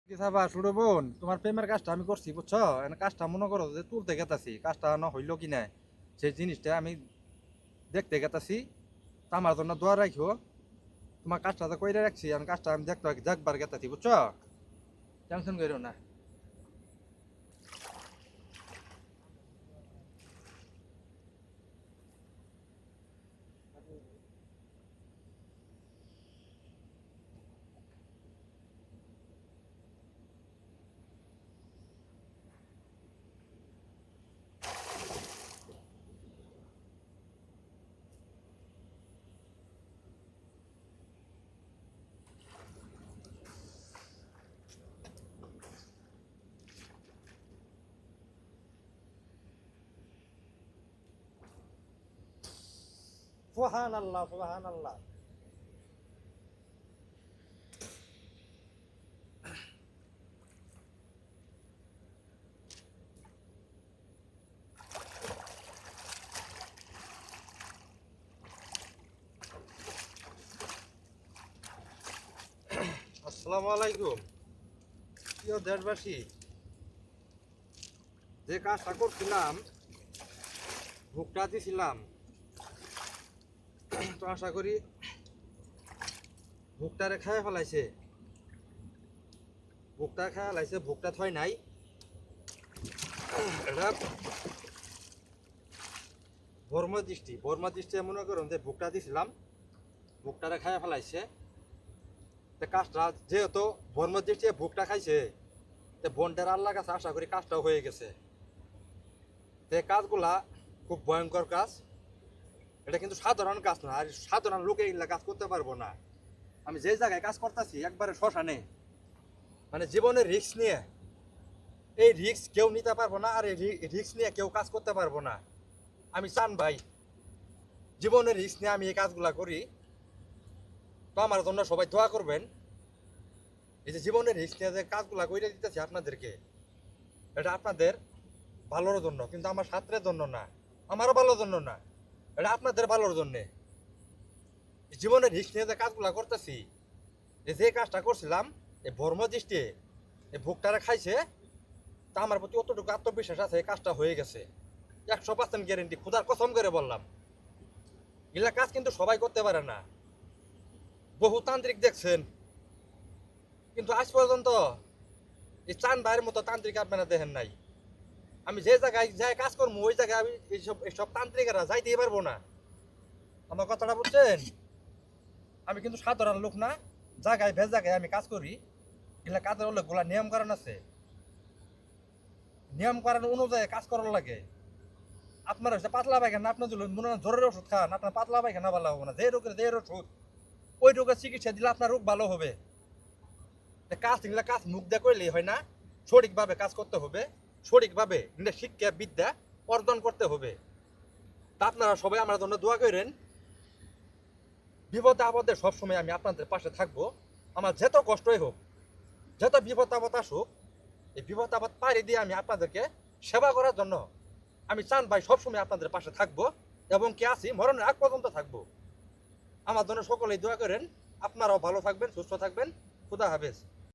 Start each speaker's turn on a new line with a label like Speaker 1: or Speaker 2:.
Speaker 1: সাবা শুরু বোন তোমার প্রেমের কাজটা আমি করছি বুঝছো কাজটা মনে করো যে তুলতে গেতাছি কাজটা না হইলো কি না সেই জিনিসটা আমি দেখতে গেতাছি আমার জন্য দোয়া রাখিও তোমার কাজটা তো কইরে রাখছি আমি কাজটা আমি দেখবার গেতাছি বুঝছো টেনশন করো না। সুবহানাল্লাহ সুবহানাল্লাহ। আসসালামু আলাইকুম প্রিয় দেশবাসী, যে কাজটা করছিলাম ভোগটা দিছিলাম তো আশা করি ভোগটারে খায় ফেলাইছে, ভোগটা খায় ফেলাইছে, ভোগটা থয় নাই। এটা বর্মা দৃষ্টি মনে করুন যে ভোগটা দিছিলাম ভোগটারে খায় ফেলাইছে। কাজটা যেহেতু বর্মা দৃষ্টি ভোগটা খাইছে বন্ডের আল্লাহ কাছে আশা করি কাজটাও হয়ে গেছে। কাজগুলা খুব ভয়ঙ্কর কাজ, এটা কিন্তু সাধারণ কাজ না, আর সাধারণ লোকে এগুলা কাজ করতে পারবো না। আমি যে জায়গায় কাজ করতেছি একবারে শ্মশানে, মানে জীবনের রিস্ক নিয়ে, এই রিস্ক কেউ নিতে পারবো না, আর এই রিস্ক নিয়ে কেউ কাজ করতে পারবো না। আমি চান ভাই জীবনের রিস্ক নিয়ে আমি এই কাজগুলা করি, তো আমার জন্য সবাই দোয়া করবেন। এই যে জীবনের রিস্ক নিয়ে যে কাজগুলা করে দিতেছি আপনাদেরকে, এটা আপনাদের ভালোর জন্য, কিন্তু আমার ছাত্রের জন্য না, আমারও ভালোর জন্য না, এটা আপনাদের ভালোর জন্যে। জীবনের রিস্ক নিয়ে যে কাজগুলা করতেছি, যে কাজটা করছিলাম এই বর্ম দৃষ্টি এই ভোগটারা খাইছে, তা আমার প্রতি অতটুকু আত্মবিশ্বাস আছে, এই কাজটা হয়ে গেছে 100% গ্যারেন্টি, খুদার কসম করে বললাম। এগুলা কাজ কিন্তু সবাই করতে পারে না, বহু তান্ত্রিক দেখছেন, কিন্তু আজ পর্যন্ত এই চান ভাইয়ের মতো তান্ত্রিক আপনারা দেখেন নাই। আমি যে জায়গায় যাই কাজ করবো ওই জায়গায় আমি এইসব তান্ত্রিকেরা যাইতেই পারবো না। আমার কথাটা বুঝছেন? আমি কিন্তু সাধারণ লোক না, জায়গায় ভেজ জায়গায় আমি কাজ করি, এগুলা কাজের হলে গোলা নিয়ম কারণ আছে, নিয়ম কারণ অনুযায়ী কাজ করার লাগে। আপনার হচ্ছে পাতলা পায়খানা, আপনি যদি মনে হয় জ্বরের ওষুধ খান, আপনার পাতলা পায়খানা ভালো হবে না। যে রোগের যে ওষুধ, ওই রোগের চিকিৎসা দিলে আপনার রোগ ভালো হবে। কাজ এগুলা কাজ মুখ দিয়ে করলেই হয় না, সঠিকভাবে কাজ করতে হবে, সঠিকভাবে শিক্ষা বিদ্যা অর্জন করতে হবে। তা আপনারা সবাই আমার জন্য দোয়া করেন, বিপদ আপদে সবসময় আমি আপনাদের পাশে থাকবো। আমার যত কষ্টই হোক, যত বিপদ আপদ আসুক, এই বিপদ আপদ পাড়ি দিয়ে আমি আপনাদেরকে সেবা করার জন্য আমি চান ভাই সবসময় আপনাদের পাশে থাকবো, এবং কে আছি মরণের আগ পর্যন্ত থাকবো। আমার জন্য সকলেই দোয়া করেন। আপনারাও ভালো থাকবেন, সুস্থ থাকবেন। খুদা হাফেজ।